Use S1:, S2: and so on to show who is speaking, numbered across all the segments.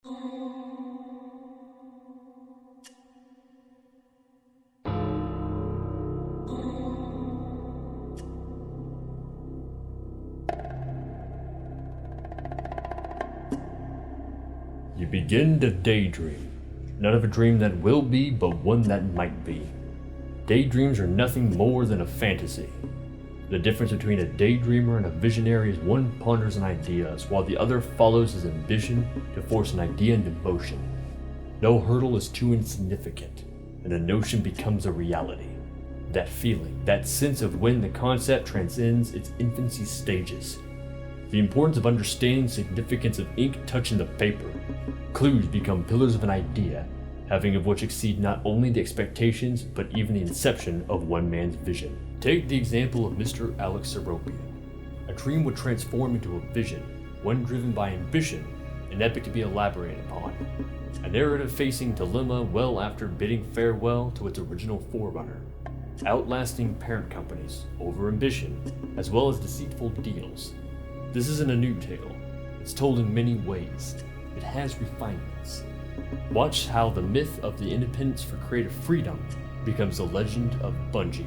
S1: You begin to daydream. None of a dream that will be, but one that might be. Daydreams are nothing more than a fantasy. The difference between a daydreamer and a visionary is one ponders on ideas, while the other follows his ambition to force an idea into motion. No hurdle is too insignificant, and a notion becomes a reality. That feeling, that sense of when the concept transcends its infancy stages. The importance of understanding the significance of ink touching the paper. Clues become pillars of an idea, having of which exceed not only the expectations, but even the inception of one man's vision. Take the example of Mr. Alex Seropian. A dream would transform into a vision, one driven by ambition, an epic to be elaborated upon. A narrative facing dilemma well after bidding farewell to its original forerunner. Outlasting parent companies, over ambition, as well as deceitful deals. This isn't a new tale. It's told in many ways. It has refinements. Watch how the myth of the independence for creative freedom becomes the legend of Bungie.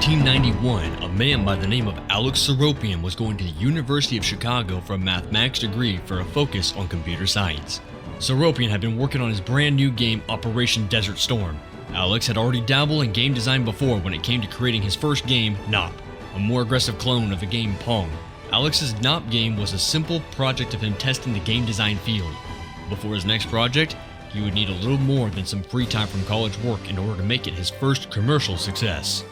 S2: In 1991, a man by the name of Alex Seropian was going to the University of Chicago for a mathematics degree for a focus on computer science. Seropian had been working on his brand new game Operation Desert Storm. Alex had already dabbled in game design before when it came to creating his first game, Nop, a more aggressive clone of the game Pong. Alex's Nop game was a simple project of him testing the game design field. Before his next project, he would need a little more than some free time from college work in order to make it his first commercial success.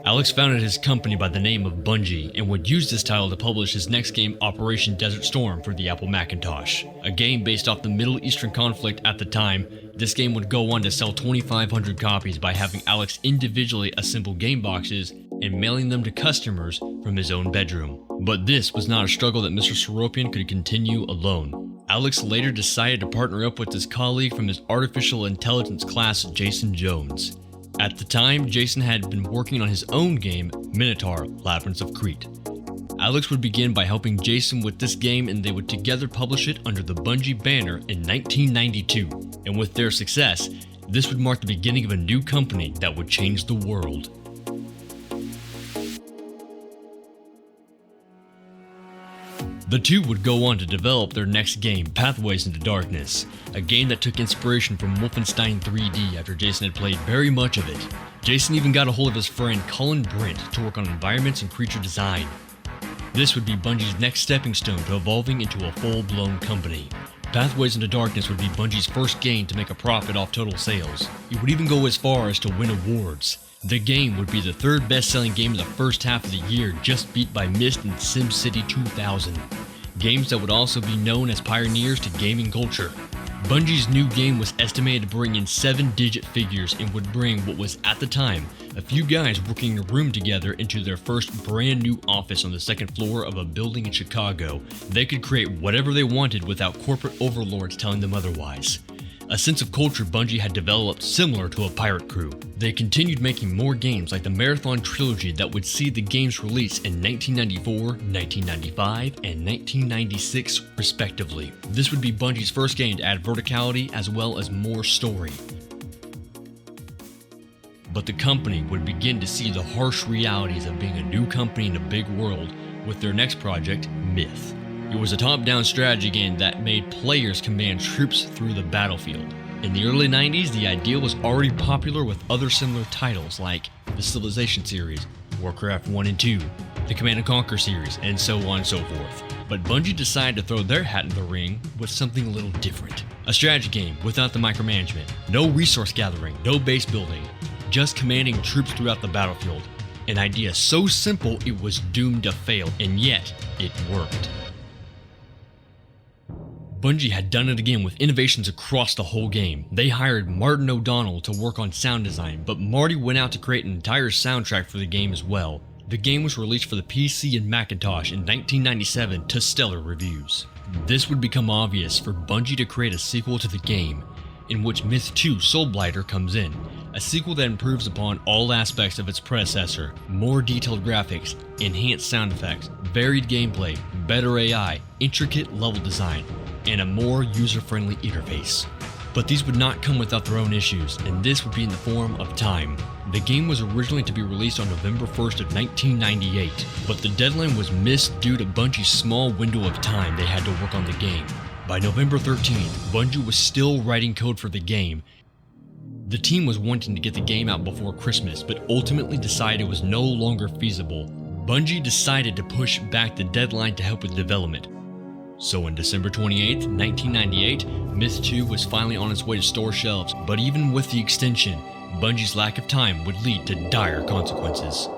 S2: Alex founded his company by the name of Bungie and would use this title to publish his next game, Operation Desert Storm, for the Apple Macintosh. A game based off the Middle Eastern conflict at the time, this game would go on to sell 2,500 copies by having Alex individually assemble game boxes and mailing them to customers from his own bedroom. But this was not a struggle that Mr. Seropian could continue alone. Alex later decided to partner up with his colleague from his artificial intelligence class, Jason Jones. At the time, Jason had been working on his own game, Minotaur: Labyrinth of Crete. Alex would begin by helping Jason with this game, and they would together publish it under the Bungie banner in 1992. And with their success, this would mark the beginning of a new company that would change the world. The two would go on to develop their next game, Pathways into Darkness, a game that took inspiration from Wolfenstein 3D after Jason had played very much of it. Jason even got a hold of his friend Colin Brent to work on environments and creature design. This would be Bungie's next stepping stone to evolving into a full-blown company. Pathways into Darkness would be Bungie's first game to make a profit off total sales. It would even go as far as to win awards. The game would be the third best-selling game in the first half of the year, just beat by Myst and SimCity 2000. Games that would also be known as pioneers to gaming culture. Bungie's new game was estimated to bring in 7-digit figures and would bring what was at the time a few guys working in a room together into their first brand new office on the second floor of a building in Chicago. They could create whatever they wanted without corporate overlords telling them otherwise. A sense of culture Bungie had developed similar to a pirate crew. They continued making more games like the Marathon Trilogy that would see the games released in 1994, 1995, and 1996 respectively. This would be Bungie's first game to add verticality as well as more story. But the company would begin to see the harsh realities of being a new company in a big world with their next project, Myth. It was a top-down strategy game that made players command troops through the battlefield. In the early 90s, the idea was already popular with other similar titles like the Civilization series, Warcraft 1 and 2, the Command & Conquer series, and so on and so forth. But Bungie decided to throw their hat in the ring with something a little different. A strategy game without the micromanagement, no resource gathering, no base building, just commanding troops throughout the battlefield. An idea so simple it was doomed to fail, and yet it worked. Bungie had done it again with innovations across the whole game. They hired Martin O'Donnell to work on sound design, but Marty went out to create an entire soundtrack for the game as well. the game was released for the PC and Macintosh in 1997 to stellar reviews. This would become obvious for Bungie to create a sequel to the game, in which Myth 2 Soulblighter comes in, a sequel that improves upon all aspects of its predecessor: more detailed graphics, enhanced sound effects, varied gameplay, better AI, intricate level design, and a more user-friendly interface. But these would not come without their own issues, and this would be in the form of time. The game was originally to be released on November 1st of 1998, but the deadline was missed due to Bungie's small window of time they had to work on the game. By November 13th, Bungie was still writing code for the game. The team was wanting to get the game out before Christmas, but ultimately decided it was no longer feasible. Bungie decided to push back the deadline to help with development. So on December 28th, 1998, Myth 2 was finally on its way to store shelves, but even with the extension, Bungie's lack of time would lead to dire consequences.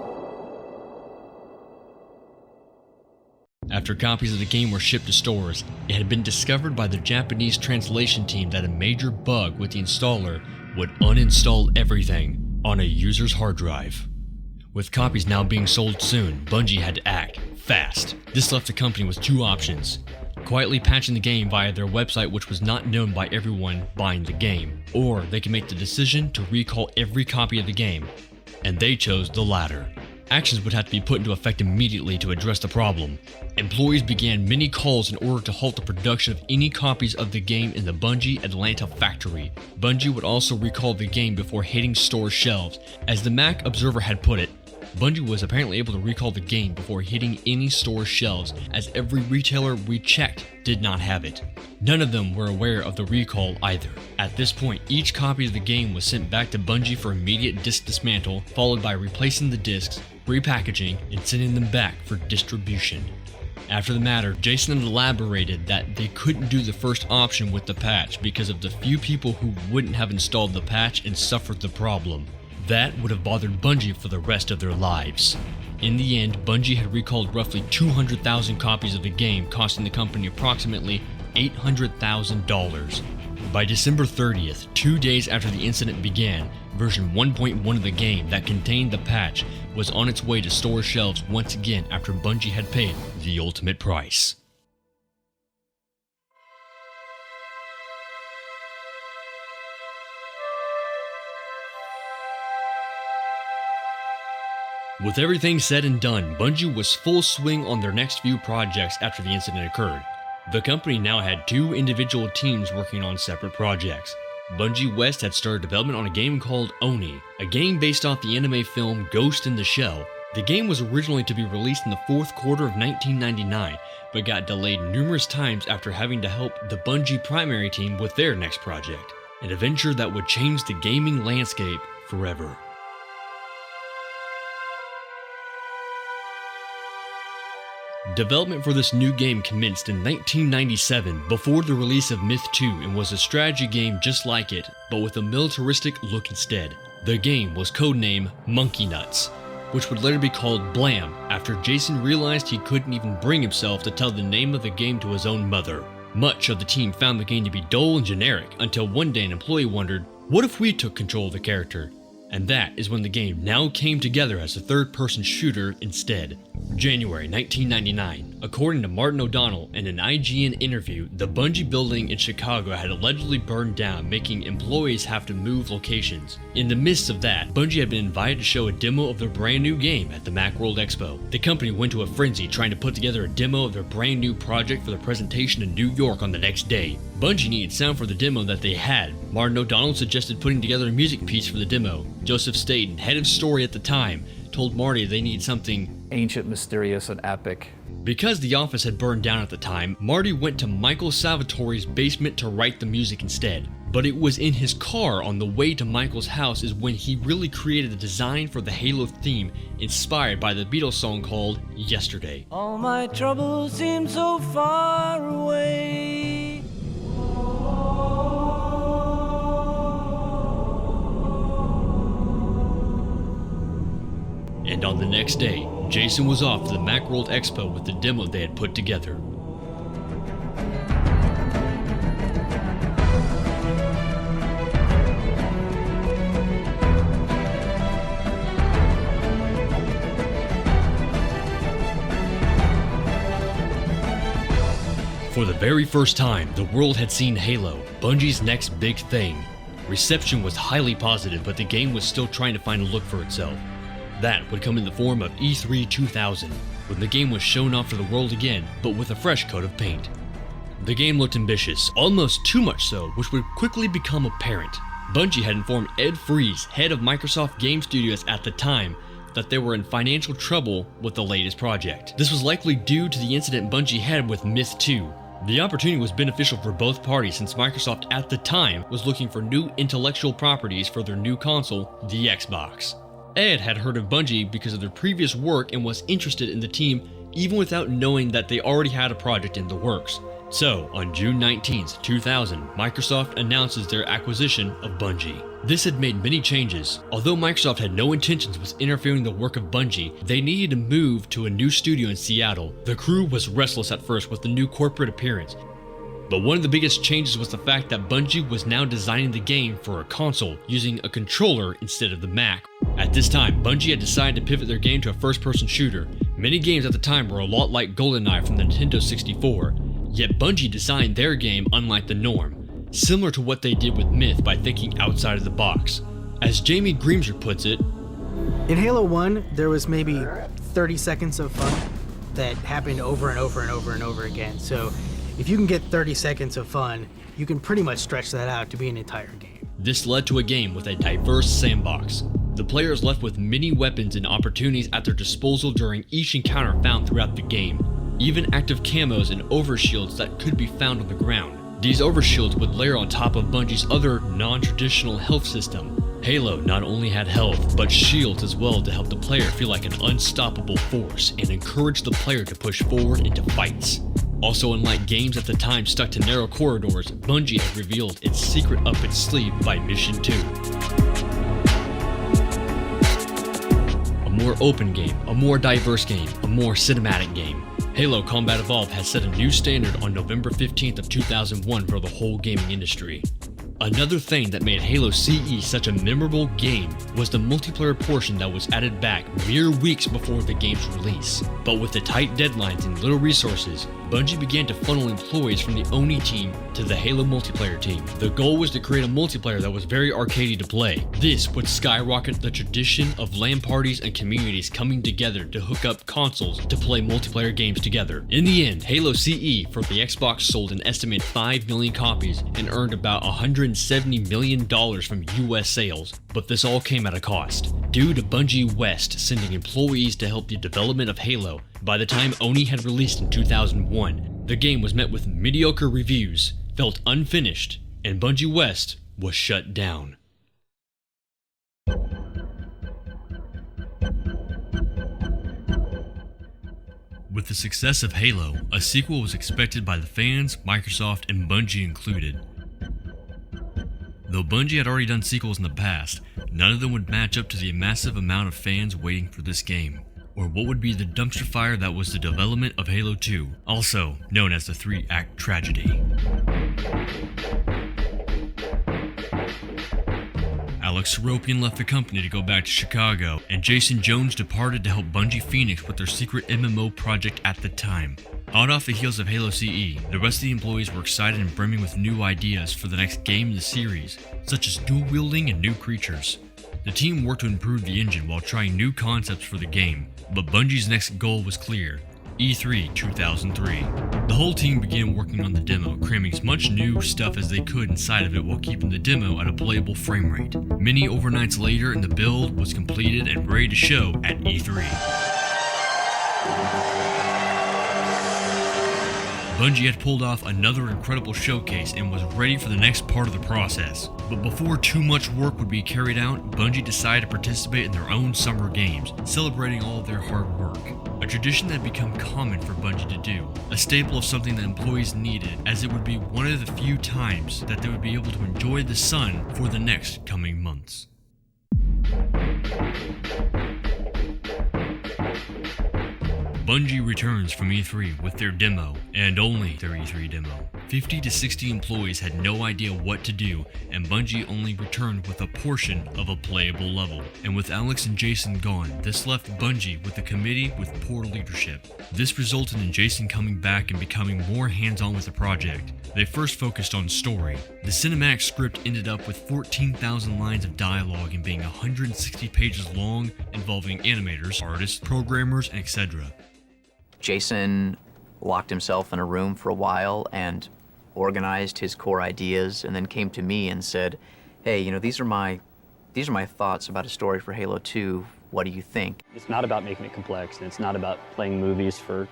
S2: After copies of the game were shipped to stores, it had been discovered by the Japanese translation team that a major bug with the installer would uninstall everything on a user's hard drive. With copies now being sold soon, Bungie had to act fast. This left the company with two options: quietly patching the game via their website, which was not known by everyone buying the game, or they could make the decision to recall every copy of the game, and they chose the latter. Actions would have to be put into effect immediately to address the problem. Employees began many calls in order to halt the production of any copies of the game in the Bungie Atlanta factory. Bungie would also recall the game before hitting store shelves. As the Mac Observer had put it, Bungie was apparently able to recall the game before hitting any store shelves, as every retailer we checked did not have it. None of them were aware of the recall either. At this point, each copy of the game was sent back to Bungie for immediate disc dismantle, followed by replacing the discs, repackaging, and sending them back for distribution. After the matter, Jason had elaborated that they couldn't do the first option with the patch because of the few people who wouldn't have installed the patch and suffered the problem. That would have bothered Bungie for the rest of their lives. In the end, Bungie had recalled roughly 200,000 copies of the game, costing the company approximately $800,000. By December 30th, 2 days after the incident began, version 1.1 of the game that contained the patch was on its way to store shelves once again after Bungie had paid the ultimate price. With everything said and done, Bungie was full swing on their next few projects after the incident occurred. The company now had two individual teams working on separate projects. Bungie West had started development on a game called Oni, a game based off the anime film Ghost in the Shell. The game was originally to be released in the fourth quarter of 1999, but got delayed numerous times after having to help the Bungie primary team with their next project, an adventure that would change the gaming landscape forever. Development for this new game commenced in 1997 before the release of Myth 2 and was a strategy game just like it, but with a militaristic look instead. The game was codenamed Monkey Nuts, which would later be called Blam after Jason realized he couldn't even bring himself to tell the name of the game to his own mother. Much of the team found the game to be dull and generic until one day an employee wondered, what if we took control of the character? And that is when the game now came together as a third-person shooter instead. January 1999. According to Martin O'Donnell in an IGN interview, the Bungie building in Chicago had allegedly burned down, making employees have to move locations. In the midst of that, Bungie had been invited to show a demo of their brand new game at the Macworld Expo. The company went to a frenzy trying to put together a demo of their brand new project for the presentation in New York on the next day. Bungie needed sound for the demo that they had. Martin O'Donnell suggested putting together a music piece for the demo. Joseph Staten, head of story at the time, told Marty they needed something
S3: ancient, mysterious, and epic.
S2: Because the office had burned down at the time, Marty went to Michael Salvatore's basement to write the music instead. But it was in his car on the way to Michael's house is when he really created the design for the Halo theme, inspired by the Beatles song called Yesterday.
S4: All my troubles seem so far away.
S2: And on the next day, Jason was off to the Macworld Expo with the demo they had put together. For the very first time, the world had seen Halo, Bungie's next big thing. Reception was highly positive, but the game was still trying to find a look for itself. That would come in the form of E3 2000, when the game was shown off to the world again, but with a fresh coat of paint. The game looked ambitious, almost too much so, which would quickly become apparent. Bungie had informed Ed Freeze, head of Microsoft Game Studios at the time, that they were in financial trouble with the latest project. This was likely due to the incident Bungie had with Myth 2. The opportunity was beneficial for both parties since Microsoft at the time was looking for new intellectual properties for their new console, the Xbox. Ed had heard of Bungie because of their previous work and was interested in the team even without knowing that they already had a project in the works. So, on June 19, 2000, Microsoft announces their acquisition of Bungie. This had made many changes. Although Microsoft had no intentions with interfering in the work of Bungie, they needed to move to a new studio in Seattle. The crew was restless at first with the new corporate appearance. But one of the biggest changes was the fact that Bungie was now designing the game for a console, using a controller instead of the Mac. At this time, Bungie had decided to pivot their game to a first-person shooter. Many games at the time were a lot like GoldenEye from the Nintendo 64, yet Bungie designed their game unlike the norm, similar to what they did with Myth by thinking outside of the box. As Jamie Greamser puts it,
S5: in Halo 1, there was maybe 30 seconds of fun that happened over and over and over and over again. So if you can get 30 seconds of fun, you can pretty much stretch that out to be an entire game.
S2: This led to a game with a diverse sandbox. The players left with many weapons and opportunities at their disposal during each encounter found throughout the game, even active camos and overshields that could be found on the ground. These overshields would layer on top of Bungie's other non-traditional health system. Halo not only had health, but shields as well to help the player feel like an unstoppable force and encourage the player to push forward into fights. Also, unlike games at the time stuck to narrow corridors, Bungie had revealed its secret up its sleeve by Mission 2. A more open game, a more diverse game, a more cinematic game. Halo Combat Evolved has set a new standard on November 15th of 2001 for the whole gaming industry. Another thing that made Halo CE such a memorable game was the multiplayer portion that was added back mere weeks before the game's release. But with the tight deadlines and little resources, Bungie began to funnel employees from the Oni team to the Halo multiplayer team. The goal was to create a multiplayer that was very arcadey to play. This would skyrocket the tradition of LAN parties and communities coming together to hook up consoles to play multiplayer games together. In the end, Halo CE for the Xbox sold an estimated 5 million copies and earned about $170 million from US sales, but this all came at a cost. Due to Bungie West sending employees to help the development of Halo, by the time Oni had released in 2001, the game was met with mediocre reviews, felt unfinished, and Bungie West was shut down. With the success of Halo, a sequel was expected by the fans, Microsoft, and Bungie included. Though Bungie had already done sequels in the past, none of them would match up to the massive amount of fans waiting for this game, or what would be the dumpster fire that was the development of Halo 2, also known as the 3-act tragedy. Alex Seropian left the company to go back to Chicago, and Jason Jones departed to help Bungie Phoenix with their secret MMO project at the time. Hot off the heels of Halo CE, the rest of the employees were excited and brimming with new ideas for the next game in the series, such as dual wielding and new creatures. The team worked to improve the engine while trying new concepts for the game, but Bungie's next goal was clear: E3 2003. The whole team began working on the demo, cramming as much new stuff as they could inside of it while keeping the demo at a playable frame rate. Many overnights later, and the build was completed and ready to show at E3. Bungie had pulled off another incredible showcase and was ready for the next part of the process. But before too much work would be carried out, Bungie decided to participate in their own summer games, celebrating all of their hard work. A tradition that had become common for Bungie to do, a staple of something that employees needed, as it would be one of the few times that they would be able to enjoy the sun for the next coming months. Bungie returns from E3 with their demo, and only their E3 demo. 50 to 60 employees had no idea what to do, and Bungie only returned with a portion of a playable level. And with Alex and Jason gone, this left Bungie with a committee with poor leadership. This resulted in Jason coming back and becoming more hands-on with the project. They first focused on story. The cinematic script ended up with 14,000 lines of dialogue and being 160 pages long, involving animators, artists, programmers, and etc.
S6: Jason locked himself in a room for a while and organized his core ideas, and then came to me and said, hey, you know, these are my thoughts about a story for Halo 2. What do you think?
S7: It's not about making it complex, and it's not about playing movies for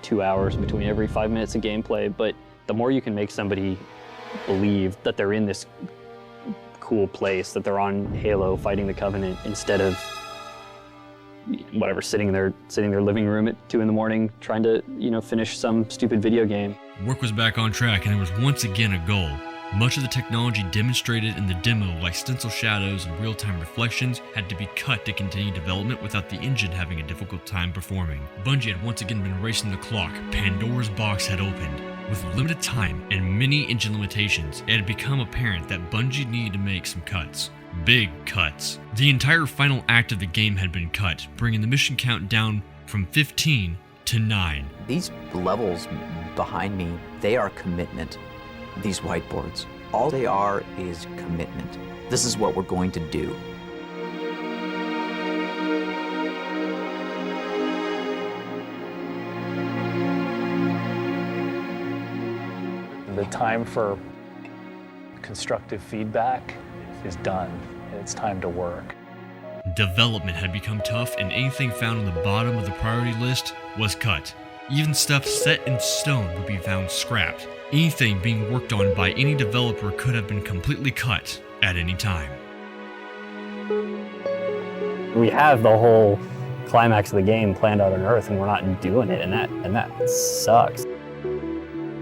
S7: 2 hours between every 5 minutes of gameplay, but the more you can make somebody believe that they're in this cool place, that they're on Halo fighting the Covenant, instead of whatever, sitting in their living room at 2 in the morning trying to, finish some stupid video game.
S2: Work was back on track, and there was once again a goal. Much of the technology demonstrated in the demo, like stencil shadows and real-time reflections, had to be cut to continue development without the engine having a difficult time performing. Bungie had once again been racing the clock. Pandora's box had opened. With limited time and many engine limitations, it had become apparent that Bungie needed to make some cuts. Big cuts. The entire final act of the game had been cut, bringing the mission count down from 15 to 9.
S6: These levels behind me, they are commitment. These whiteboards, all they are is commitment. This is what we're going to do.
S8: The time for constructive feedback is done, and it's time to work.
S2: Development had become tough, and anything found on the bottom of the priority list was cut. Even stuff set in stone would be found scrapped. Anything being worked on by any developer could have been completely cut at any time.
S7: We have the whole climax of the game planned out on Earth, and we're not doing it, and that sucks.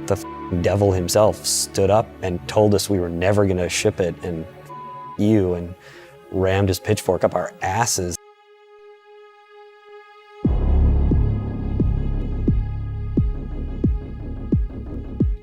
S9: The devil himself stood up and told us we were never going to ship it, and rammed his pitchfork up our asses.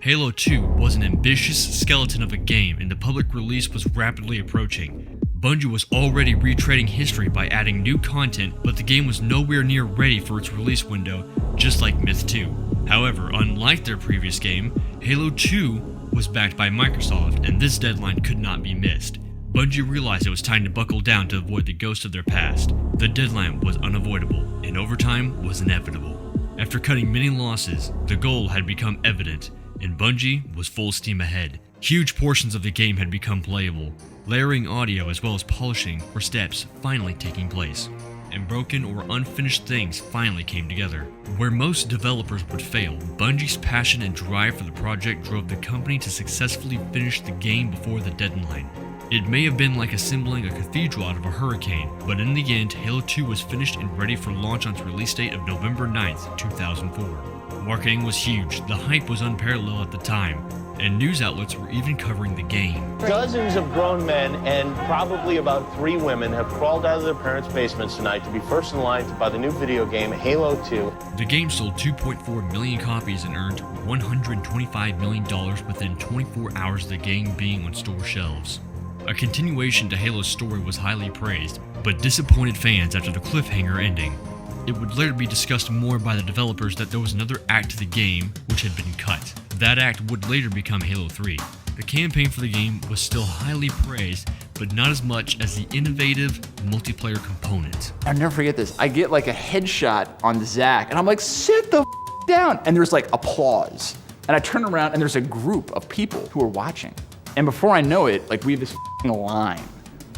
S2: Halo 2 was an ambitious skeleton of a game, and the public release was rapidly approaching. Bungie was already retreading history by adding new content, but the game was nowhere near ready for its release window, just like Myth 2. However, unlike their previous game, Halo 2 was backed by Microsoft, and this deadline could not be missed. Bungie realized it was time to buckle down to avoid the ghost of their past. The deadline was unavoidable, and overtime was inevitable. After cutting many losses, the goal had become evident, and Bungie was full steam ahead. Huge portions of the game had become playable. Layering audio as well as polishing were steps finally taking place. And broken or unfinished things finally came together. Where most developers would fail, Bungie's passion and drive for the project drove the company to successfully finish the game before the deadline. It may have been like assembling a cathedral out of a hurricane, but in the end, Halo 2 was finished and ready for launch on its release date of November 9th, 2004. Marketing was huge, the hype was unparalleled at the time, and news outlets were even covering the game.
S10: Dozens of grown men and probably about 3 women have crawled out of their parents' basements tonight to be first in line to buy the new video game Halo 2.
S2: The game sold 2.4 million copies and earned $125 million within 24 hours of the game being on store shelves. A continuation to Halo's story was highly praised, but disappointed fans after the cliffhanger ending. It would later be discussed more by the developers that there was another act to the game which had been cut. That act would later become Halo 3. The campaign for the game was still highly praised, but not as much as the innovative multiplayer component.
S11: I'll never forget this. I get like a headshot on Zach, and I'm like, sit the down. And there's like applause. And I turn around, and there's a group of people who are watching. And before I know it, like we have this line.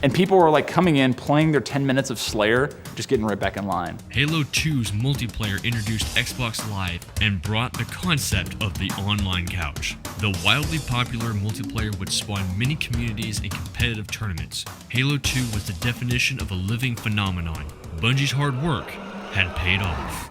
S11: And people were like coming in, playing their 10 minutes of Slayer, just getting right back in line.
S2: Halo 2's multiplayer introduced Xbox Live and brought the concept of the online couch. The wildly popular multiplayer would spawn many communities and competitive tournaments. Halo 2 was the definition of a living phenomenon. Bungie's hard work had paid off.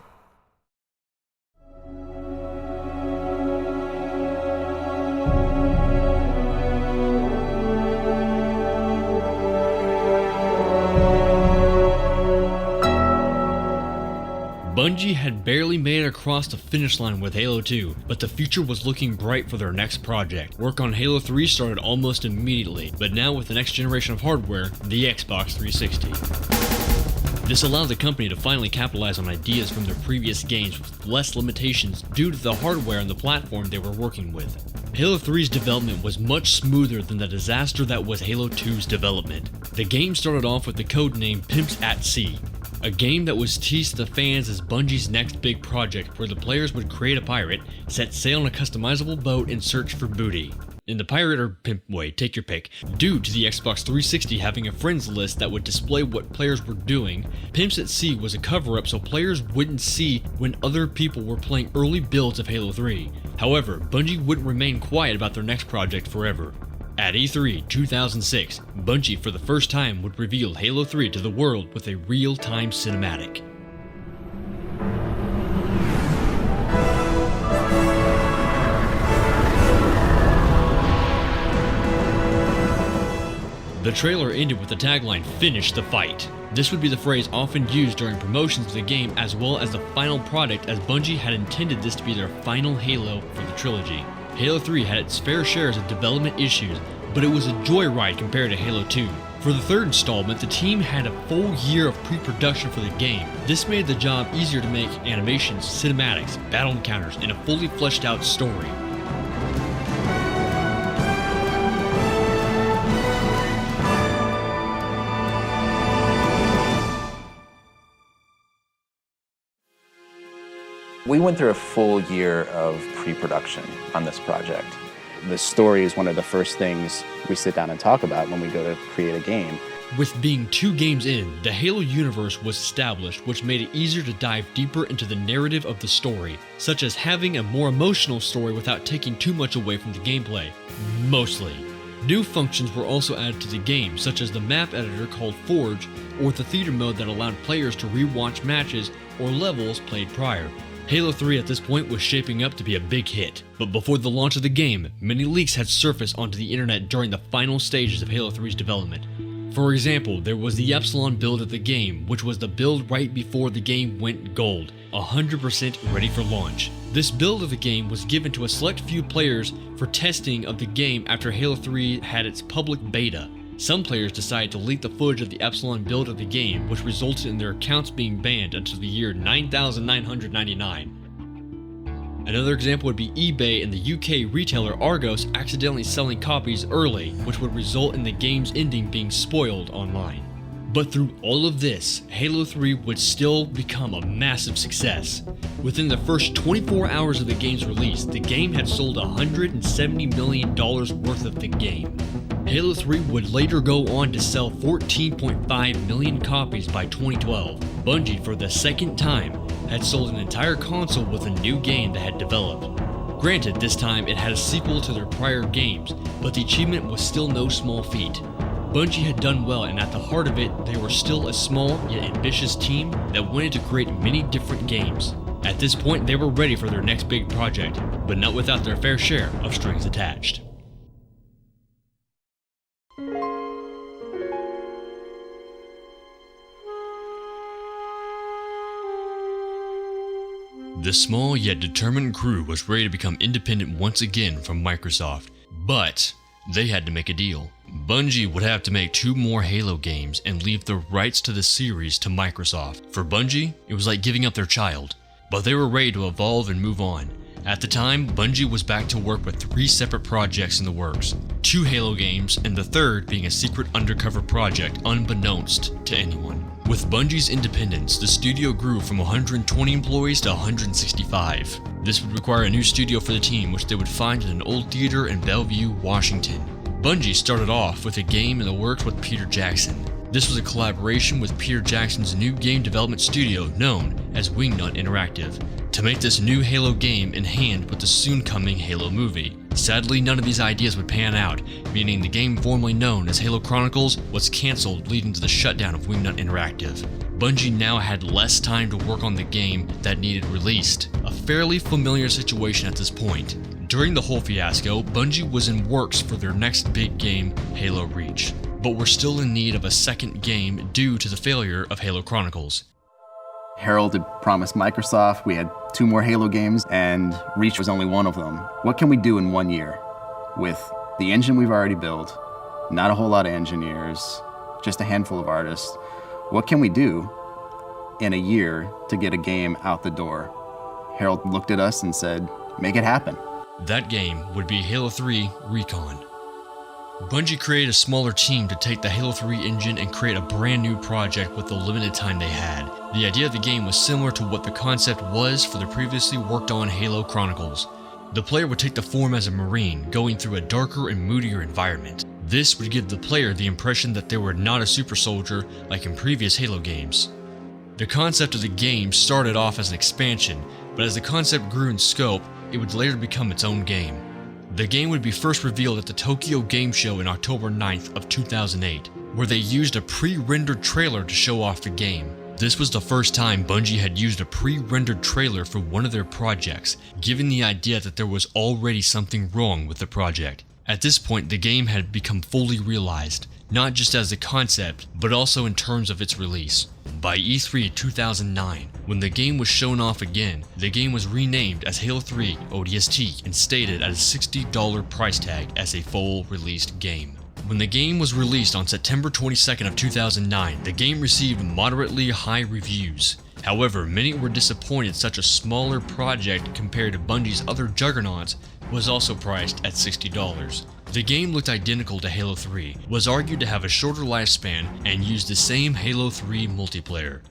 S2: Bungie had barely made it across the finish line with Halo 2, but the future was looking bright for their next project. Work on Halo 3 started almost immediately, but now with the next generation of hardware, the Xbox 360. This allowed the company to finally capitalize on ideas from their previous games with less limitations due to the hardware and the platform they were working with. Halo 3's development was much smoother than the disaster that was Halo 2's development. The game started off with the codename Pimps at Sea, a game that was teased to the fans as Bungie's next big project where the players would create a pirate, set sail on a customizable boat, and search for booty. In the pirate or pimp way, take your pick. Due to the Xbox 360 having a friends list that would display what players were doing, Pimps at Sea was a cover-up so players wouldn't see when other people were playing early builds of Halo 3. However, Bungie wouldn't remain quiet about their next project forever. At E3 2006, Bungie for the first time would reveal Halo 3 to the world with a real-time cinematic. The trailer ended with the tagline, "Finish the fight." This would be the phrase often used during promotions of the game as well as the final product, as Bungie had intended this to be their final Halo for the trilogy. Halo 3 had its fair shares of development issues, but it was a joyride compared to Halo 2. For the third installment, the team had a full year of pre-production for the game. This made the job easier to make animations, cinematics, battle encounters, and a fully fleshed out story.
S12: We went through a full year of pre-production on this project. The story is one of the first things we sit down and talk about when we go to create a game.
S2: With being 2 games in, the Halo universe was established, which made it easier to dive deeper into the narrative of the story, such as having a more emotional story without taking too much away from the gameplay. Mostly. New functions were also added to the game, such as the map editor called Forge, or the theater mode that allowed players to re-watch matches or levels played prior. Halo 3 at this point was shaping up to be a big hit, but before the launch of the game, many leaks had surfaced onto the internet during the final stages of Halo 3's development. For example, there was the Epsilon build of the game, which was the build right before the game went gold, 100% ready for launch. This build of the game was given to a select few players for testing of the game after Halo 3 had its public beta. Some players decided to leak the footage of the Epsilon build of the game, which resulted in their accounts being banned until the year 9999. Another example would be eBay and the UK retailer Argos accidentally selling copies early, which would result in the game's ending being spoiled online. But through all of this, Halo 3 would still become a massive success. Within the first 24 hours of the game's release, the game had sold $170 million worth of the game. Halo 3 would later go on to sell 14.5 million copies by 2012. Bungie, for the second time, had sold an entire console with a new game that had developed. Granted, this time it had a sequel to their prior games, but the achievement was still no small feat. Bungie had done well, and at the heart of it, they were still a small yet ambitious team that wanted to create many different games. At this point, they were ready for their next big project, but not without their fair share of strings attached. The small yet determined crew was ready to become independent once again from Microsoft, but they had to make a deal. Bungie would have to make 2 more Halo games and leave the rights to the series to Microsoft. For Bungie, it was like giving up their child, but they were ready to evolve and move on. At the time, Bungie was back to work with 3 separate projects in the works, 2 Halo games, and the third being a secret undercover project unbeknownst to anyone. With Bungie's independence, the studio grew from 120 employees to 165. This would require a new studio for the team, which they would find in an old theater in Bellevue, Washington. Bungie started off with a game in the works with Peter Jackson. This was a collaboration with Peter Jackson's new game development studio known as Wingnut Interactive, to make this new Halo game in hand with the soon-coming Halo movie. Sadly, none of these ideas would pan out, meaning the game formerly known as Halo Chronicles was cancelled, leading to the shutdown of Wingnut Interactive. Bungie now had less time to work on the game that needed released, a fairly familiar situation at this point. During the whole fiasco, Bungie was in works for their next big game, Halo Reach, but were still in need of a second game due to the failure of Halo Chronicles.
S12: Harold had promised Microsoft we had 2 more Halo games, and Reach was only one of them. What can we do in 1 year with the engine we've already built, not a whole lot of engineers, just a handful of artists? What can we do in a year to get a game out the door? Harold looked at us and said, make it happen.
S2: That game would be Halo 3 Recon. Bungie created a smaller team to take the Halo 3 engine and create a brand new project with the limited time they had. The idea of the game was similar to what the concept was for the previously worked on Halo Chronicles. The player would take the form as a Marine, going through a darker and moodier environment. This would give the player the impression that they were not a super soldier like in previous Halo games. The concept of the game started off as an expansion, but as the concept grew in scope, it would later become its own game. The game would be first revealed at the Tokyo Game Show in October 9th of 2008, where they used a pre-rendered trailer to show off the game. This was the first time Bungie had used a pre-rendered trailer for one of their projects, giving the idea that there was already something wrong with the project. At this point, the game had become fully realized, not just as a concept, but also in terms of its release. By E3 2009, when the game was shown off again, the game was renamed as Halo 3 ODST and stated at a $60 price tag as a full released game. When the game was released on September 22nd of 2009, the game received moderately high reviews. However, many were disappointed such a smaller project compared to Bungie's other juggernauts was also priced at $60. The game looked identical to Halo 3, was argued to have a shorter lifespan, and used the same Halo 3 multiplayer.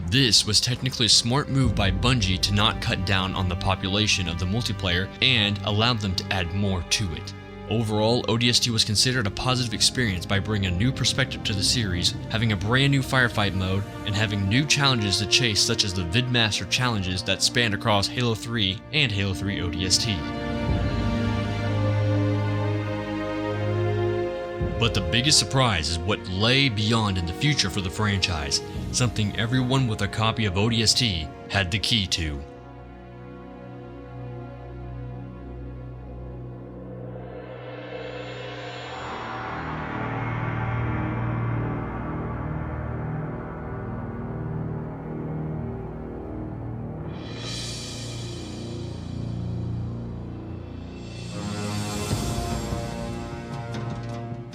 S2: This was technically a smart move by Bungie to not cut down on the population of the multiplayer and allowed them to add more to it. Overall, ODST was considered a positive experience by bringing a new perspective to the series, having a brand new firefight mode, and having new challenges to chase such as the Vidmaster challenges that spanned across Halo 3 and Halo 3 ODST. But the biggest surprise is what lay beyond in the future for the franchise, something everyone with a copy of ODST had the key to.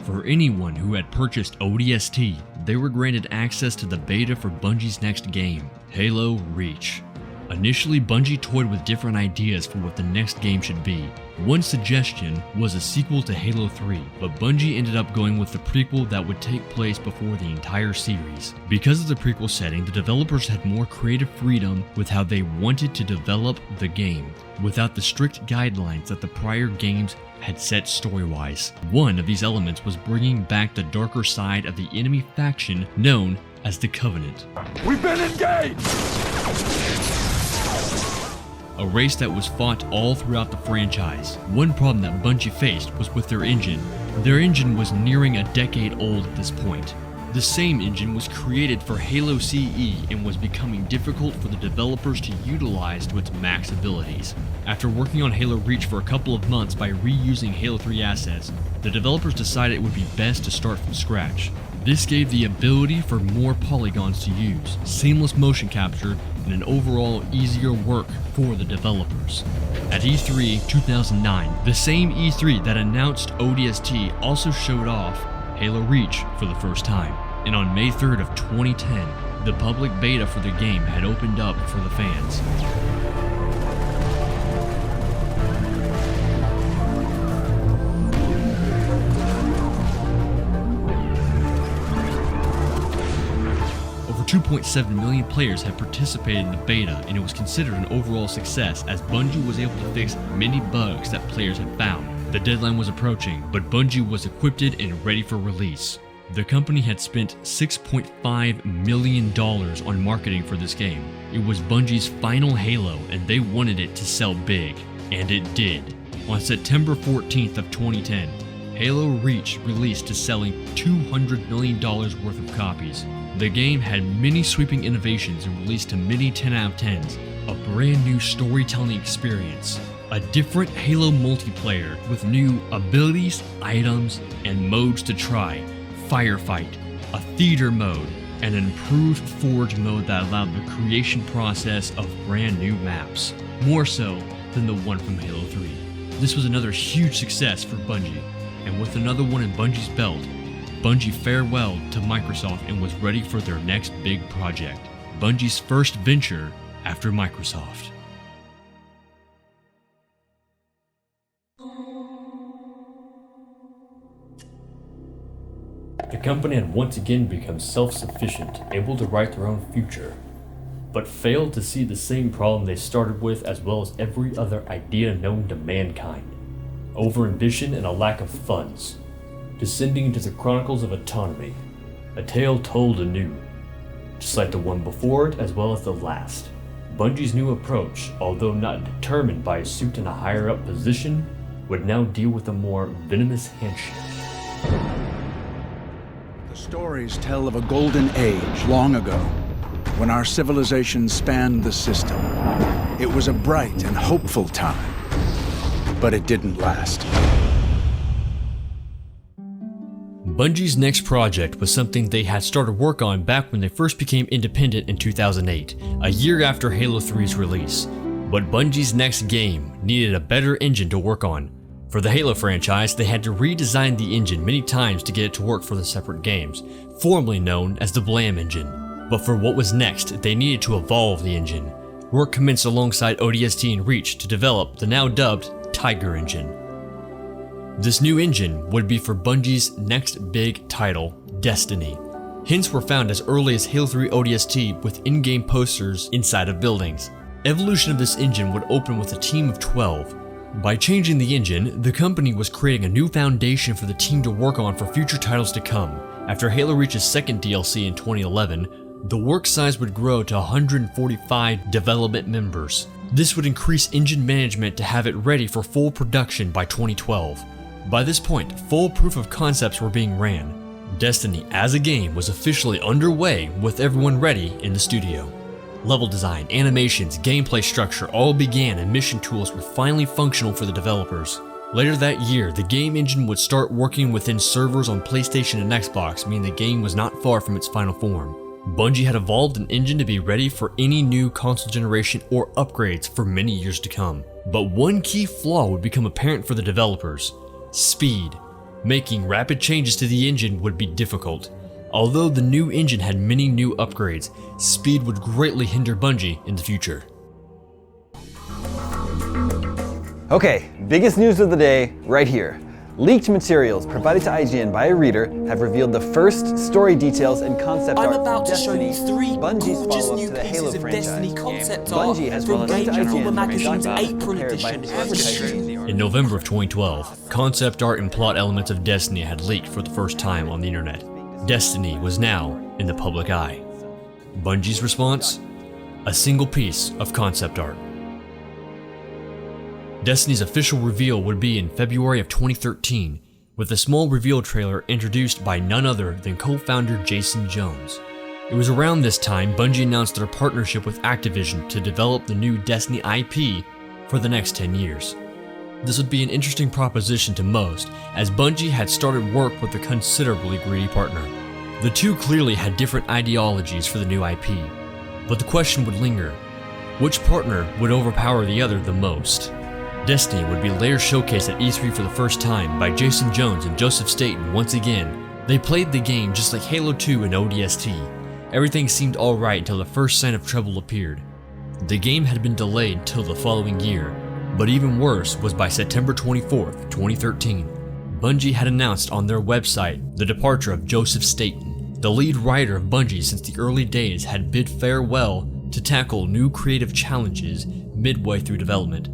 S2: For anyone who had purchased ODST, they were granted access to the beta for Bungie's next game, Halo Reach. Initially, Bungie toyed with different ideas for what the next game should be. One suggestion was a sequel to Halo 3, but Bungie ended up going with the prequel that would take place before the entire series. Because of the prequel setting, the developers had more creative freedom with how they wanted to develop the game, without the strict guidelines that the prior games had set story-wise. One of these elements was bringing back the darker side of the enemy faction known as the Covenant.
S13: We've been engaged!
S2: A race that was fought all throughout the franchise. One problem that Bungie faced was with their engine. Their engine was nearing a decade old at this point. The same engine was created for Halo CE and was becoming difficult for the developers to utilize to its max abilities. After working on Halo Reach for a couple of months by reusing Halo 3 assets, the developers decided it would be best to start from scratch. This gave the ability for more polygons to use, seamless motion capture, and an overall easier work for the developers. At E3 2009, the same E3 that announced ODST also showed off Halo Reach for the first time, and on May 3rd of 2010, the public beta for the game had opened up for the fans. Over 2.7 million players had participated in the beta, and it was considered an overall success as Bungie was able to fix many bugs that players had found. The deadline was approaching, but Bungie was equipped and ready for release. The company had spent $6.5 million on marketing for this game. It was Bungie's final Halo, and they wanted it to sell big, and it did. On September 14th of 2010, Halo Reach released to selling $200 million worth of copies. The game had many sweeping innovations and released to many 10 out of 10s, a brand new storytelling experience, a different Halo multiplayer with new abilities, items, and modes to try, firefight, a theater mode, and an improved Forge mode that allowed the creation process of brand new maps, more so than the one from Halo 3. This was another huge success for Bungie, and with another one in Bungie's belt, Bungie farewelled to Microsoft and was ready for their next big project, Bungie's first venture after Microsoft.
S1: The company had once again become self-sufficient, able to write their own future, but failed to see the same problem they started with, as well as every other idea known to mankind: over-ambition and a lack of funds, descending into the chronicles of autonomy, a tale told anew, just like the one before it as well as the last. Bungie's new approach, although not determined by a suit in a higher-up position, would now deal with a more venomous handshake.
S13: Stories tell of a golden age long ago, when our civilization spanned the system. It was a bright and hopeful time, but it didn't last.
S2: Bungie's next project was something they had started work on back when they first became independent in 2008, a year after Halo 3's release. But Bungie's next game needed a better engine to work on. For the Halo franchise, they had to redesign the engine many times to get it to work for the separate games, formerly known as the Blam engine. But for what was next, they needed to evolve the engine. Work commenced alongside ODST and Reach to develop the now dubbed Tiger engine. This new engine would be for Bungie's next big title, Destiny. Hints were found as early as Halo 3 ODST with in-game posters inside of buildings. Evolution of this engine would open with a team of 12. By changing the engine, the company was creating a new foundation for the team to work on for future titles to come. After Halo Reach's second DLC in 2011, the work size would grow to 145 development members. This would increase engine management to have it ready for full production by 2012. By this point, full proof of concepts were being ran. Destiny as a game was officially underway with everyone ready in the studio. Level design, animations, gameplay structure all began, and mission tools were finally functional for the developers. Later that year, the game engine would start working within servers on PlayStation and Xbox, meaning the game was not far from its final form. Bungie had evolved an engine to be ready for any new console generation or upgrades for many years to come. But one key flaw would become apparent for the developers: speed. Making rapid changes to the engine would be difficult. Although the new engine had many new upgrades, speed would greatly hinder Bungie in the future.
S14: Okay, biggest news of the day right here. Leaked materials provided to IGN by a reader have revealed the first story details and concept art.
S15: I'm about to show you three
S14: Bungie's
S15: gorgeous
S14: follow-up
S15: new
S14: to the
S15: pieces
S14: Halo
S15: of
S14: franchise.
S15: Destiny concept art
S14: Bungie has
S15: from
S14: released
S15: Game
S14: to
S15: Informer
S14: IGN
S15: Magazine's
S14: information
S15: April edition.
S2: In November of 2012, concept art and plot elements of Destiny had leaked for the first time on the internet. Destiny was now in the public eye. Bungie's response? A single piece of concept art. Destiny's official reveal would be in February of 2013, with a small reveal trailer introduced by none other than co-founder Jason Jones. It was around this time Bungie announced their partnership with Activision to develop the new Destiny IP for the next 10 years. This would be an interesting proposition to most, as Bungie had started work with a considerably greedy partner. The two clearly had different ideologies for the new IP, but the question would linger: which partner would overpower the other the most? Destiny would be later showcased at E3 for the first time by Jason Jones and Joseph Staten once again. They played the game just like Halo 2 and ODST. Everything seemed alright until the first sign of trouble appeared. The game had been delayed till the following year, but even worse was by September 24th, 2013. Bungie had announced on their website the departure of Joseph Staten. The lead writer of Bungie since the early days had bid farewell to tackle new creative challenges midway through development.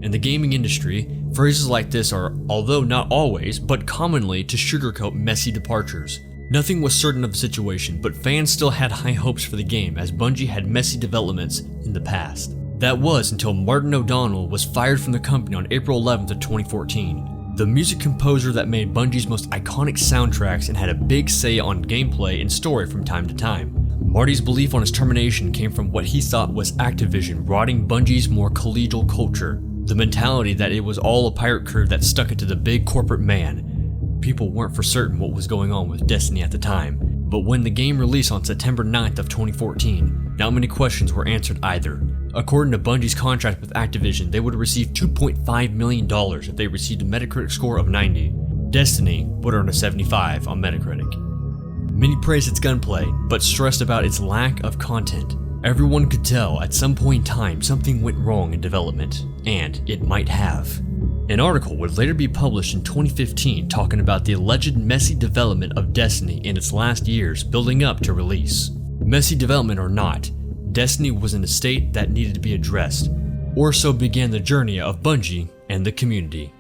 S2: In the gaming industry, phrases like this are, although not always, but commonly to sugarcoat messy departures. Nothing was certain of the situation, but fans still had high hopes for the game as Bungie had messy developments in the past. That was until Martin O'Donnell was fired from the company on April 11th of 2014. The music composer that made Bungie's most iconic soundtracks and had a big say on gameplay and story from time to time. Marty's belief on his termination came from what he thought was Activision rotting Bungie's more collegial culture. The mentality that it was all a pirate crew that stuck it to the big corporate man. People weren't for certain what was going on with Destiny at the time, But when the game released on September 9th of 2014, not many questions were answered either. According to Bungie's contract with Activision, they would have received $2.5 million if they received a Metacritic score of 90. Destiny would earn a 75 on Metacritic. Many praised its gunplay, but stressed about its lack of content. Everyone could tell at some point in time something went wrong in development, and it might have. An article would later be published in 2015 talking about the alleged messy development of Destiny in its last years building up to release. Messy development or not, Destiny was in a state that needed to be addressed, or so began the journey of Bungie and the community.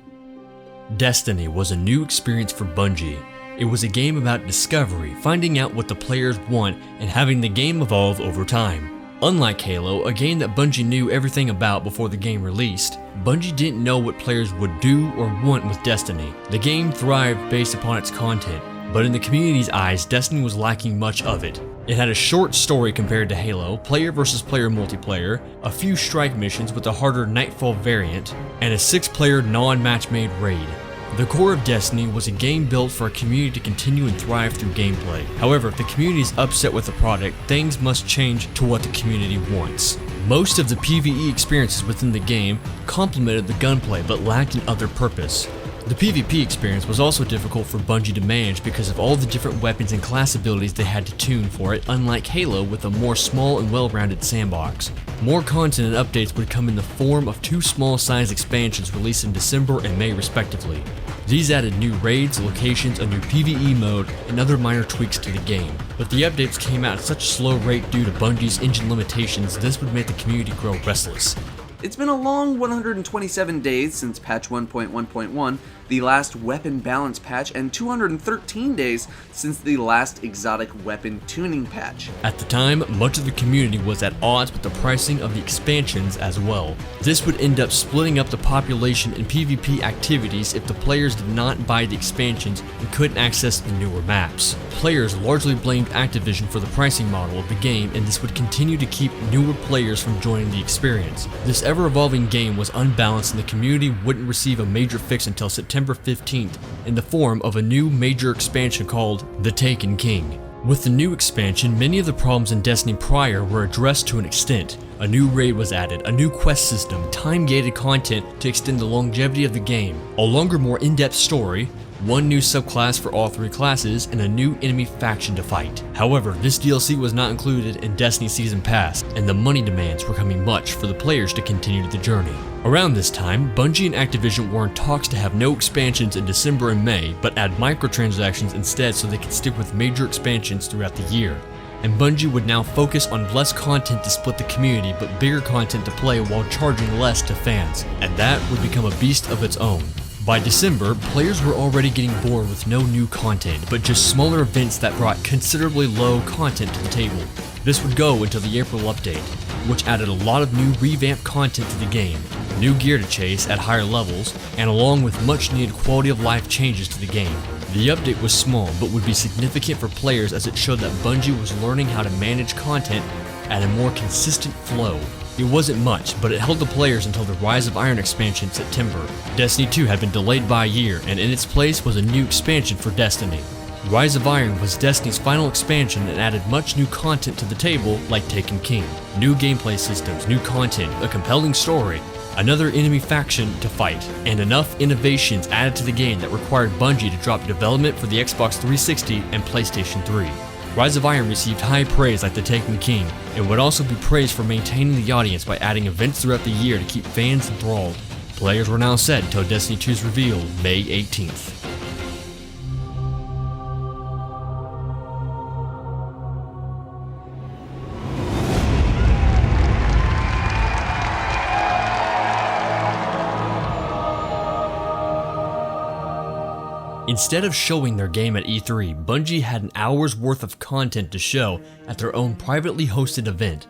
S2: Destiny was a new experience for Bungie. It was a game about discovery, finding out what the players want, and having the game evolve over time. Unlike Halo, a game that Bungie knew everything about before the game released, Bungie didn't know what players would do or want with Destiny. The game thrived based upon its content, but in the community's eyes, Destiny was lacking much of it. It had a short story compared to Halo, player versus player multiplayer, a few strike missions with a harder Nightfall variant, and a 6-player non-match-made raid. The core of Destiny was a game built for a community to continue and thrive through gameplay. However, if the community is upset with the product, things must change to what the community wants. Most of the PvE experiences within the game complemented the gunplay but lacked an other purpose. The PvP experience was also difficult for Bungie to manage because of all the different weapons and class abilities they had to tune for it, unlike Halo with a more small and well-rounded sandbox. More content and updates would come in the form of 2 small-sized expansions released in December and May respectively. These added new raids, locations, a new PvE mode, and other minor tweaks to the game. But the updates came out at such a slow rate due to Bungie's engine limitations, this would make the community grow restless.
S16: It's been a long 127 days since patch 1.1.1, the last weapon balance patch, and 213 days since the last exotic weapon tuning patch.
S2: At the time, much of the community was at odds with the pricing of the expansions as well. This would end up splitting up the population in PvP activities if the players did not buy the expansions and couldn't access the newer maps. Players largely blamed Activision for the pricing model of the game, and this would continue to keep newer players from joining the experience. This ever-evolving game was unbalanced and the community wouldn't receive a major fix until September 15th in the form of a new major expansion called The Taken King. With the new expansion, many of the problems in Destiny prior were addressed to an extent. A new raid was added, a new quest system, time-gated content to extend the longevity of the game, a longer, more in-depth story, 1 new subclass for all 3 classes, and a new enemy faction to fight. However, this DLC was not included in Destiny Season Pass, and the money demands were becoming much for the players to continue the journey. Around this time, Bungie and Activision were in talks to have no expansions in December and May, but add microtransactions instead so they could stick with major expansions throughout the year. And Bungie would now focus on less content to split the community, but bigger content to play while charging less to fans, and that would become a beast of its own. By December, players were already getting bored with no new content, but just smaller events that brought considerably low content to the table. This would go until the April update, which added a lot of new revamped content to the game, new gear to chase at higher levels, and along with much needed quality of life changes to the game. The update was small, but would be significant for players as it showed that Bungie was learning how to manage content at a more consistent flow. It wasn't much, but it held the players until the Rise of Iron expansion in September. Destiny 2 had been delayed by a year, and in its place was a new expansion for Destiny. Rise of Iron was Destiny's final expansion and added much new content to the table like Taken King. New gameplay systems, new content, a compelling story, another enemy faction to fight, and enough innovations added to the game that required Bungie to drop development for the Xbox 360 and PlayStation 3. Rise of Iron received high praise like The Taken King, and would also be praised for maintaining the audience by adding events throughout the year to keep fans enthralled. Players were now set until Destiny 2's reveal May 18th. Instead of showing their game at E3, Bungie had an hour's worth of content to show at their own privately hosted event.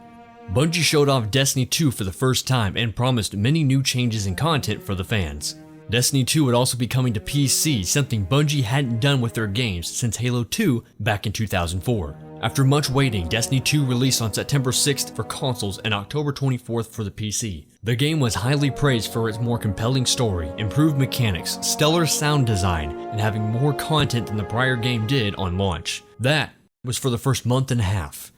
S2: Bungie showed off Destiny 2 for the first time and promised many new changes in content for the fans. Destiny 2 would also be coming to PC, something Bungie hadn't done with their games since Halo 2 back in 2004. After much waiting, Destiny 2 released on September 6th for consoles and October 24th for the PC. The game was highly praised for its more compelling story, improved mechanics, stellar sound design, and having more content than the prior game did on launch. That was for the first month and a half.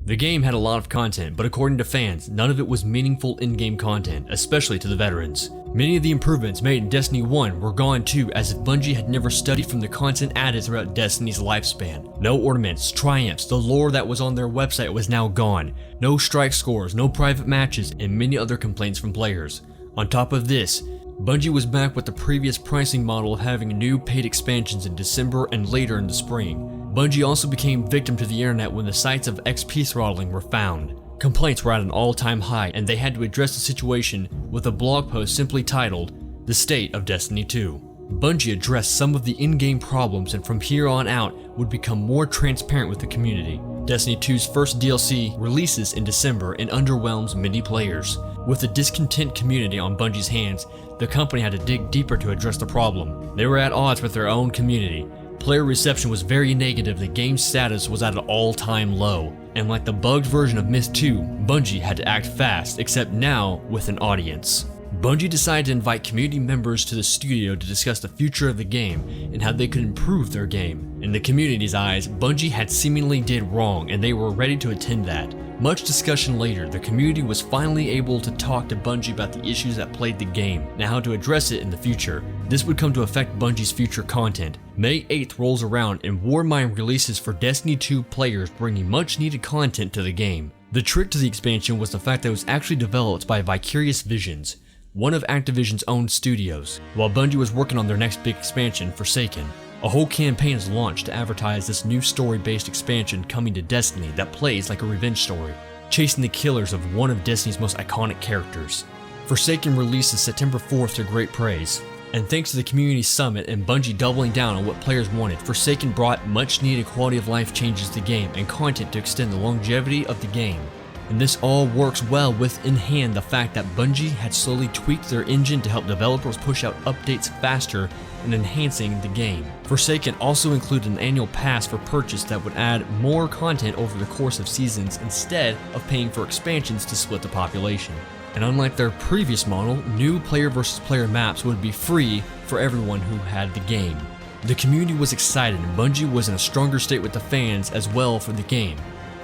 S2: The game had a lot of content, but according to fans, none of it was meaningful in-game content, especially to the veterans. Many of the improvements made in Destiny 1 were gone too, as if Bungie had never studied from the content added throughout Destiny's lifespan. No ornaments, triumphs, the lore that was on their website was now gone. No strike scores, no private matches, and many other complaints from players. On top of this, Bungie was back with the previous pricing model of having new paid expansions in December and later in the spring. Bungie also became victim to the internet when the sites of XP throttling were found. Complaints were at an all-time high, and they had to address the situation with a blog post simply titled, "The State of Destiny 2." Bungie addressed some of the in-game problems and from here on out would become more transparent with the community. Destiny 2's first DLC releases in December and underwhelms many players. With the discontent community on Bungie's hands, the company had to dig deeper to address the problem. They were at odds with their own community. Player reception was very negative, the game's status was at an all-time low, and like the bugged version of Myth 2, Bungie had to act fast, except now with an audience. Bungie decided to invite community members to the studio to discuss the future of the game and how they could improve their game. In the community's eyes, Bungie had seemingly did wrong and they were ready to attend that. Much discussion later, the community was finally able to talk to Bungie about the issues that plagued the game and how to address it in the future. This would come to affect Bungie's future content. May 8th rolls around and Warmind releases for Destiny 2 players, bringing much needed content to the game. The trick to the expansion was the fact that it was actually developed by Vicarious Visions, one of Activision's own studios. While Bungie was working on their next big expansion, Forsaken, a whole campaign is launched to advertise this new story-based expansion coming to Destiny that plays like a revenge story, chasing the killers of one of Destiny's most iconic characters. Forsaken releases September 4th to great praise, and thanks to the community summit and Bungie doubling down on what players wanted, Forsaken brought much needed quality of life changes to the game and content to extend the longevity of the game. And this all works well with in hand the fact that Bungie had slowly tweaked their engine to help developers push out updates faster and enhancing the game. Forsaken also included an annual pass for purchase that would add more content over the course of seasons instead of paying for expansions to split the population. And unlike their previous model, new player versus player maps would be free for everyone who had the game. The community was excited and Bungie was in a stronger state with the fans as well for the game.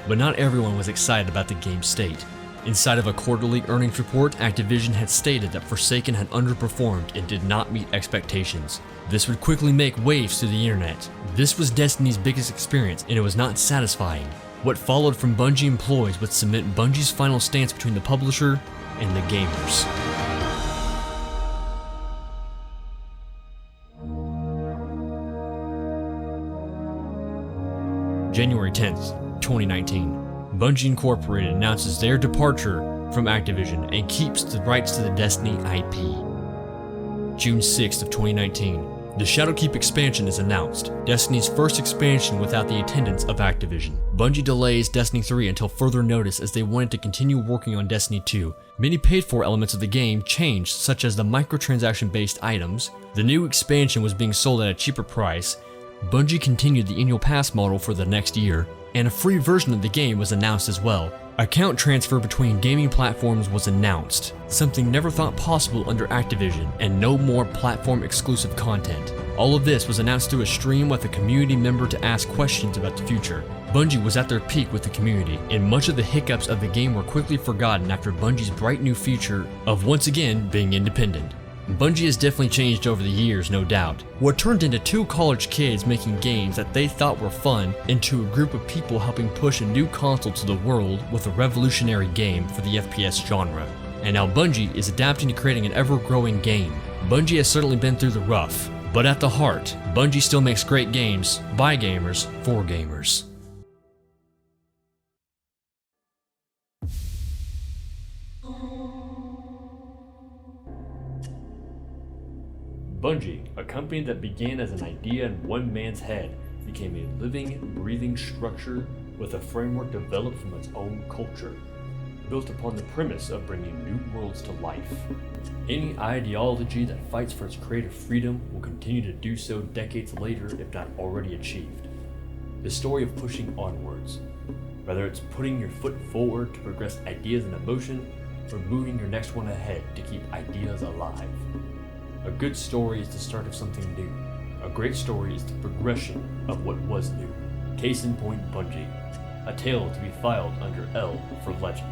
S2: But not everyone was excited about the game's state. Inside of a quarterly earnings report, Activision had stated that Forsaken had underperformed and did not meet expectations. This would quickly make waves through the internet. This was Destiny's biggest experience and it was not satisfying. What followed from Bungie employees would cement Bungie's final stance between the publisher and the gamers. January 10th, 2019. Bungie Incorporated announces their departure from Activision and keeps the rights to the Destiny IP. June 6th of 2019. The Shadowkeep expansion is announced, Destiny's first expansion without the attendance of Activision. Bungie delays Destiny 3 until further notice as they wanted to continue working on Destiny 2. Many paid-for elements of the game changed, such as the microtransaction-based items. The new expansion was being sold at a cheaper price. Bungie continued the annual pass model for the next year, and a free version of the game was announced as well. Account transfer between gaming platforms was announced, something never thought possible under Activision, and no more platform-exclusive content. All of this was announced through a stream with a community member to ask questions about the future. Bungie was at their peak with the community, and much of the hiccups of the game were quickly forgotten after Bungie's bright new future of once again being independent. Bungie has definitely changed over the years, no doubt. What turned into two college kids making games that they thought were fun into a group of people helping push a new console to the world with a revolutionary game for the FPS genre. And now Bungie is adapting to creating an ever-growing game. Bungie has certainly been through the rough, but at the heart, Bungie still makes great games by gamers for gamers.
S1: Bungie, a company that began as an idea in one man's head, became a living, breathing structure with a framework developed from its own culture, built upon the premise of bringing new worlds to life. Any ideology that fights for its creative freedom will continue to do so decades later, if not already achieved. The story of pushing onwards, whether it's putting your foot forward to progress ideas and emotion, or moving your next one ahead to keep ideas alive. A good story is the start of something new. A great story is the progression of what was new. Case in point Bungie. A tale to be filed under L for legend.